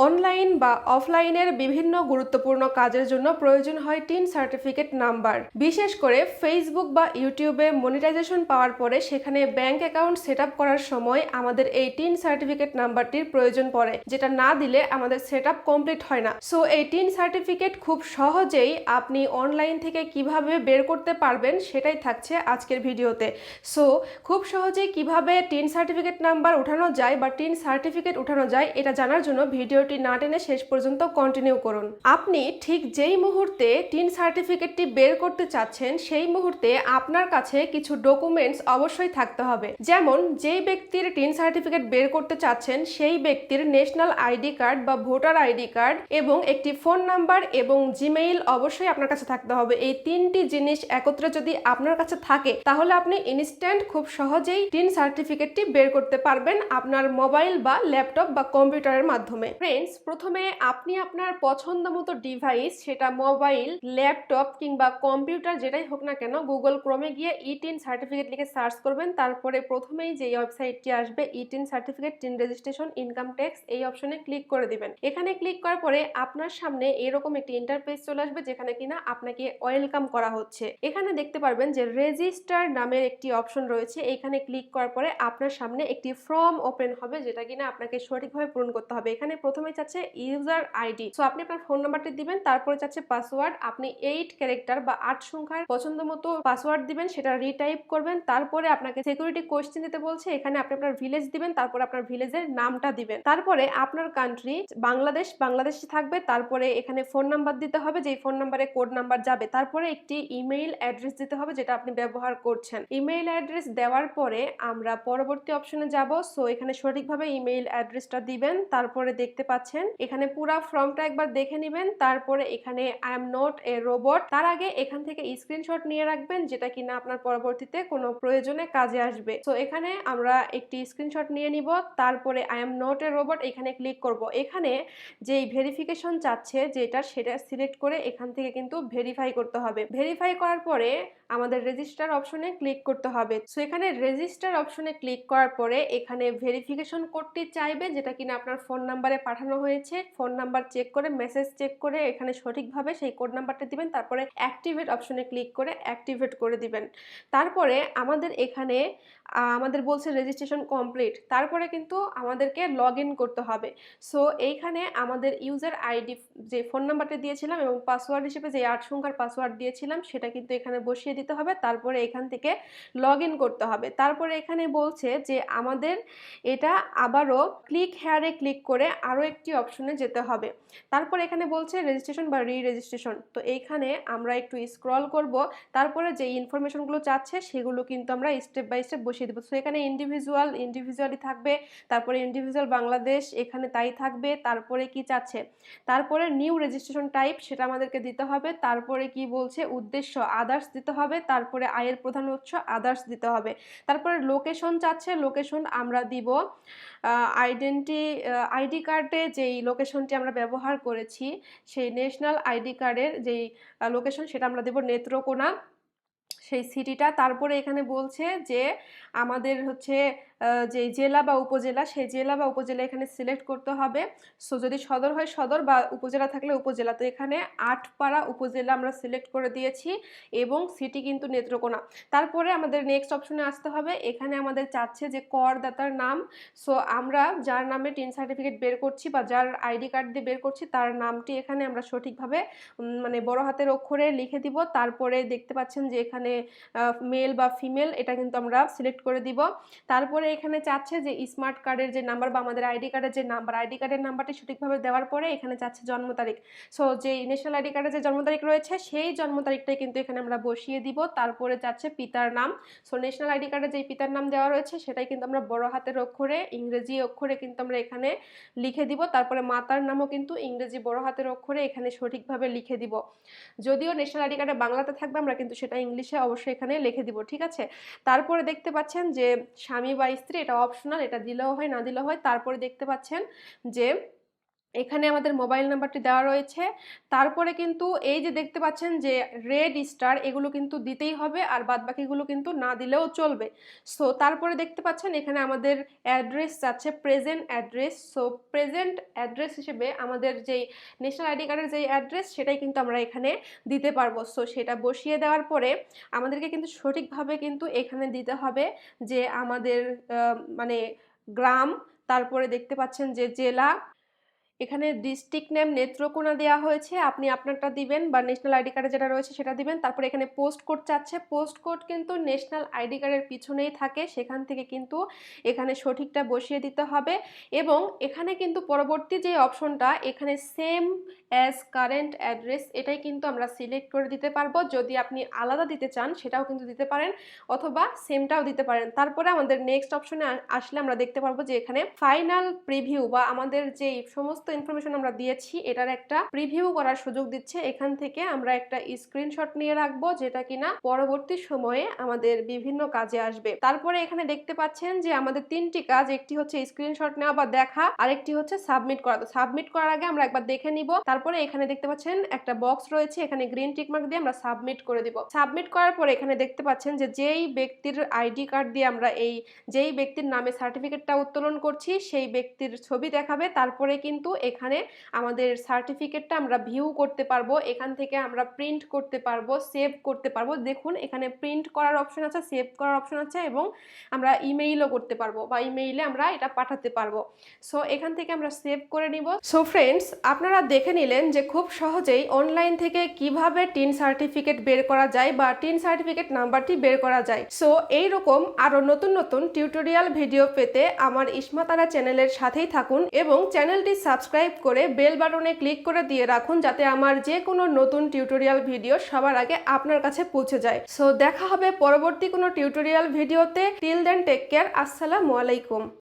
Online বা অফলাইনের বিভিন্ন গুরুত্বপূর্ণ কাজের জন্য প্রয়োজন হয় টিন সার্টিফিকেট নাম্বার। বিশেষ করে ফেসবুক বা ইউটিউবে মনিটাইজেশন পাওয়ার পরে সেখানে ব্যাংক অ্যাকাউন্ট সেট আপ করার সময় আমাদের এই টিন সার্টিফিকেট নাম্বারটির প্রয়োজন পড়ে, যেটা না দিলে আমাদের সেট আপ কমপ্লিট হয় না। সো এই টিন সার্টিফিকেট খুব সহজেই আপনি অনলাইন থেকে কিভাবে বের করতে পারবেন সেটাই থাকছে আজকের ভিডিওতে। সো খুব সহজেই কিভাবে টিন সার্টিফিকেট নাম্বার উঠানো যায় বা টিন সার্টিফিকেট উঠানো যায় এটা জানার জন্য ভিডিওটি না টেনে শেষ পর্যন্ত কন্টিনিউ করুন। আপনি ঠিক যেই মুহূর্তে টিন সার্টিফিকেটটি বের করতে চাচ্ছেন সেই মুহূর্তে আপনার কাছে কিছু ডকুমেন্টস অবশ্যই থাকতে হবে। যেমন যেই ব্যক্তির টিন সার্টিফিকেট বের করতে চাচ্ছেন সেই ব্যক্তির ন্যাশনাল আইডি কার্ড বা ভোটার আইডি কার্ড এবং একটি ফোন নাম্বার এবং জিমেইল অবশ্যই আপনার কাছে থাকতে হবে। এই তিনটি জিনিস একত্রে যদি আপনার কাছে থাকে তাহলে আপনি ইনস্ট্যান্ট খুব সহজেই টিন সার্টিফিকেটটি বের করতে পারবেন আপনার মোবাইল বা ল্যাপটপ বা কম্পিউটারের মাধ্যমে। ফ্রেন্ডস, প্রথমে আপনি আপনার পছন্দ মতো ডিভাইস, সেটা মোবাইল, ল্যাপটপ কিংবা কম্পিউটার যেটাই হোক না কেন, গুগল ক্রোমে গিয়ে টিন সার্টিফিকেট লিখে সার্চ করবেন। তারপরে প্রথমেই যে ওয়েবসাইটটি আসবে tin certificate, tin registration, income tax, এই অপশনে ক্লিক করে দিবেন। এখানে ক্লিক করার পরে আপনার সামনে এরকম একটি ইন্টারফেস চলে আসবে যেখানে কিনা আপনাকে ওয়েলকাম করা হচ্ছে। এখানে দেখতে পারবেন যে রেজিস্টার নামের একটি অপশন রয়েছে। এখানে ক্লিক করার পরে আপনার সামনে একটি ফর্ম ওপেন হবে যেটা কিনা আপনাকে সঠিকভাবে পূরণ করতে হবে। এখানে প্রথমে চাচ্ছে ইউজার আইডি, সো আপনি আপনার ফোন নাম্বারটি দিবেন। তারপরে চাচ্ছে পাসওয়ার্ড, আপনি 8 ক্যারেক্টার বা 8 সংখ্যার পছন্দ মতো পাসওয়ার্ড দিবেন, সেটা রিটাইপ করবেন। তারপরে আপনাকে সিকিউরিটি কোশ্চেন দিতে বলছে, এখানে আপনি আপনার ভিলেজ দিবেন, তারপরে আপনার ভিলেজের নামটা দিবেন। তারপরে আপনার কান্ট্রি বাংলাদেশ থাকবে। তারপরে এখানে ফোন নাম্বার দিতে হবে, যেই ফোন নাম্বারে কোড নাম্বার যাবে। তারপরে একটি ইমেইল অ্যাড্রেস দিতে হবে যেটা আপনি ব্যবহার করছেন। ইমেইল অ্যাড্রেস দেওয়ার পরে আমরা পরবর্তী অপশনে যাব। সো এখানে সঠিকভাবে ইমেইল অ্যাড্রেসটা দিবেন। তারপরে দেখতে পাচ্ছেন এখানে পুরো ফর্মটা একবার দেখে নেবেন। তারপরে এখানে I am not a robot, তার আগে এখান থেকে স্ক্রিনশট নিয়ে রাখবেন যেটা কিনা আপনার পরবর্তীতে কোনো প্রয়োজনে কাজে আসবে। সো এখানে আমরা একটি স্ক্রিনশট নিয়ে নিব। তারপরে I am not a robot এখানে ক্লিক করব। এখানে যেই ভেরিফিকেশন চাচ্ছে যেটা, সেটা সিলেক্ট করে এখান থেকে কিন্তু ভেরিফাই করতে হবে। ভেরিফাই করার পরে আমাদের রেজিস্টার অপশনে ক্লিক করতে হবে। সো এখানে রেজিস্টার অপশনে ক্লিক করার পরে এখানে ভেরিফিকেশন কোডটি চাইবে যেটা কিনা আপনার ফোন নাম্বারে পাঠানো হয়েছে। ফোন নাম্বার চেক করে, মেসেজ চেক করে এখানে সঠিকভাবে সেই কোড নাম্বারটা দিবেন। তারপরে অ্যাক্টিভেট অপশনে ক্লিক করে অ্যাক্টিভেট করে দিবেন। তারপরে আমাদের এখানে আমাদের বলছে রেজিস্ট্রেশন কমপ্লিট। তারপরে কিন্তু আমাদেরকে লগ ইন করতে হবে। সো এইখানে আমাদের ইউজার আইডি, যে ফোন নাম্বারটা দিয়েছিলাম এবং পাসওয়ার্ড হিসেবে যে 8 সংখ্যার পাসওয়ার্ড দিয়েছিলাম সেটা কিন্তু এখানে বসিয়ে দিতে হবে। তারপরে এখান থেকে লগ ইন করতে হবে। তারপরে এখানে বলছে যে আমাদের এটা আবারও ক্লিক হেয়ারে ক্লিক করে আরও একটি অপশনে যেতে হবে। তারপর এখানে বলছে রেজিস্ট্রেশন বা রি রেজিস্ট্রেশন। তো এইখানে আমরা একটু স্ক্রল করব। তারপরে যে ইনফরমেশনগুলো চাচ্ছে সেগুলো কিন্তু আমরা স্টেপ বাই স্টেপ বসিয়ে দেবো। সো এখানে ইন্ডিভিজুয়ালি থাকবে, তারপরে ইন্ডিভিজুয়াল বাংলাদেশ এখানে তাই থাকবে। তারপরে কি চাচ্ছে, তারপরে নিউ রেজিস্ট্রেশন টাইপ সেটা আমাদেরকে দিতে হবে। তারপরে কি বলছে উদ্দেশ্য আদার্স দিতে হবে। তারপরে আয়ের প্রধান উৎস আদার্স দিতে হবে। তারপরে লোকেশন চাচ্ছে, লোকেশন আমরা দিব আইডি কার্ডে যেই লোকেশনটি আমরা ব্যবহার করেছি, সেই ন্যাশনাল আইডি কার্ডের যেই লোকেশন সেটা আমরা দেব নেত্রকোনা, সেই সিটিটা। তারপরে এখানে বলছে যে আমাদের হচ্ছে যে জেলা বা উপজেলা, সেই জেলা বা উপজেলা এখানে সিলেক্ট করতে হবে। সো যদি সদর হয় সদর, বা উপজেলা থাকলে উপজেলা। তো এখানে আটপাড়া উপজেলা আমরা সিলেক্ট করে দিয়েছি এবং সিটি কিন্তু নেত্রকোনা। তারপরে আমাদের নেক্সট অপশনে আসতে হবে। এখানে আমাদের চাচ্ছে যে করদাতার নাম। সো আমরা যার নামে টিন সার্টিফিকেট বের করছি বা যার আইডি কার্ড দিয়ে বের করছি তার নামটি এখানে আমরা সঠিকভাবে মানে বড় হাতের অক্ষরে লিখে দিব। তারপরে দেখতে পাচ্ছেন যে এখানে মেল বা ফিমেল এটা কিন্তু আমরা সিলেক্ট করে দিব। তারপরে এখানে চাচ্ছে যে স্মার্ট কার্ডের যে নাম্বার বা আমাদের আইডি কার্ডের যে নাম্বার, আইডি কার্ডের নাম্বারটি সঠিকভাবে দেওয়ার পরে এখানে চাচ্ছে জন্ম তারিখ। সো যে ন্যাশনাল আইডি কার্ডের যে জন্ম তারিখ রয়েছে সেই জন্ম তারিখটাই কিন্তু এখানে আমরা বসিয়ে দিব। তারপরে চাচ্ছে পিতার নাম। সো ন্যাশনাল আইডি কার্ডে যেই পিতার নাম দেওয়া রয়েছে সেটাই কিন্তু আমরা বড় হাতের অক্ষরে ইংরেজি অক্ষরে কিন্তু আমরা এখানে লিখে দিব। তারপরে মাতার নামও কিন্তু ইংরেজি বড় হাতের অক্ষরে এখানে সঠিকভাবে লিখে দিব। যদিও ন্যাশনাল আইডি কার্ডে বাংলাতে থাকবে আমরা কিন্তু সেটা ইংলিশে অবশ্যই এখানে লিখে দিব, ঠিক আছে। তারপরে দেখতে পাচ্ছেন যে স্বামী বা স্ত্রী এটা অপশনাল, এটা দিলেও হয় না দিলেও হয়। তারপরে দেখতে পাচ্ছেন যে এখানে আমাদের মোবাইল নাম্বারটি দেওয়া রয়েছে। তারপরে কিন্তু এই যে দেখতে পাচ্ছেন যে রেড স্টার, এগুলো কিন্তু দিতেই হবে, আর বাদবাকিগুলো কিন্তু না দিলেও চলবে। সো তারপরে দেখতে পাচ্ছেন এখানে আমাদের অ্যাড্রেস যাচ্ছে present address. So present address হিসেবে আমাদের যেই ন্যাশনাল আইডি কার্ডের যেই অ্যাড্রেস সেটাই কিন্তু আমরা এখানে দিতে পারবো। সো সেটা বসিয়ে দেওয়ার পরে আমাদেরকে কিন্তু সঠিকভাবে কিন্তু এখানে দিতে হবে যে আমাদের মানে গ্রাম, তারপরে দেখতে পাচ্ছেন যে জেলা, এখানে ডিস্ট্রিক্ট নেম নেত্রকোনা দেওয়া হয়েছে, আপনি আপনারটা দিবেন বা ন্যাশনাল আইডি কার্ডে যেটা রয়েছে সেটা দিবেন। তারপরে এখানে পোস্ট কোড চাচ্ছে, পোস্ট কোড কিন্তু ন্যাশনাল আইডি কার্ডের পিছনেই থাকে, সেখান থেকে কিন্তু এখানে সঠিকটা বসিয়ে দিতে হবে। এবং এখানে কিন্তু পরবর্তী যে অপশনটা এখানে সেম অ্যাজ কারেন্ট অ্যাড্রেস, এটাই কিন্তু আমরা সিলেক্ট করে দিতে পারবো। যদি আপনি আলাদা দিতে চান সেটাও কিন্তু দিতে পারেন, অথবা সেমটাও দিতে পারেন। তারপরে আমাদের নেক্সট অপশনে আসলে আমরা দেখতে পারবো যে এখানে ফাইনাল প্রিভিউ বা আমাদের যে সমস্ত ইনফরমেশন আমরা দিয়েছি এটার একটা প্রিভিউ করার সুযোগ দিচ্ছে। এখান থেকে আমরা একটা স্ক্রিনশট নিয়ে রাখবো, যেটা কিনা পরবর্তী সময়ে আমাদের বিভিন্ন কাজে আসবে। তারপরে এখানে দেখতে পাচ্ছেন যে আমাদের তিনটি কাজ, একটি হচ্ছে স্ক্রিনশট নেওয়া বা দেখা, আরেকটি হচ্ছে সাবমিট করা। তো সাবমিট করার আগে আমরা একবার দেখে নিব। তারপরে এখানে দেখতে পাচ্ছেন একটা বক্স রয়েছে, এখানে গ্রিন টিক মার্ক দিয়ে আমরা সাবমিট করে দিব। সাবমিট করার পরে এখানে দেখতে পাচ্ছেন যে যেই ব্যক্তির আইডি কার্ড দিয়ে আমরা যেই ব্যক্তির নামে সার্টিফিকেটটা উত্তোলন করছি সেই ব্যক্তির ছবি দেখাবে। তারপরে কিন্তু এখানে আমাদের সার্টিফিকেটটা আমরা ভিউ করতে পারবো, এখান থেকে আমরা প্রিন্ট করতে পারবো, সেভ করতে পারবো। দেখুন এখানে প্রিন্ট করার অপশন আছে, সেভ করার অপশন আছে, এবং আমরা ইমেইলও করতে পারবো বা ইমেইলে আমরা এটা পাঠাতে পারবো। সো এখান থেকে আমরা সেভ করে নিব। সো ফ্রেন্ডস, আপনারা দেখে নিলেন যে খুব সহজেই অনলাইন থেকে কিভাবে টিন সার্টিফিকেট বের করা যায় বা টিন সার্টিফিকেট নাম্বারটি বের করা যায়। সো এইরকম আরো নতুন নতুন টিউটোরিয়াল ভিডিও পেতে আমার ইসমাতারা চ্যানেলের সাথেই থাকুন এবং চ্যানেলটি সাবস্ক্রাইব করে বেল বাটনে ক্লিক করে দিয়ে রাখুন, যাতে আমার যে কোনো নতুন টিউটোরিয়াল ভিডিও সবার আগে আপনার কাছে পৌঁছে যায়। সো দেখা হবে পরবর্তী কোনো টিউটোরিয়াল ভিডিওতে। Till then take care. আসসালামু আলাইকুম।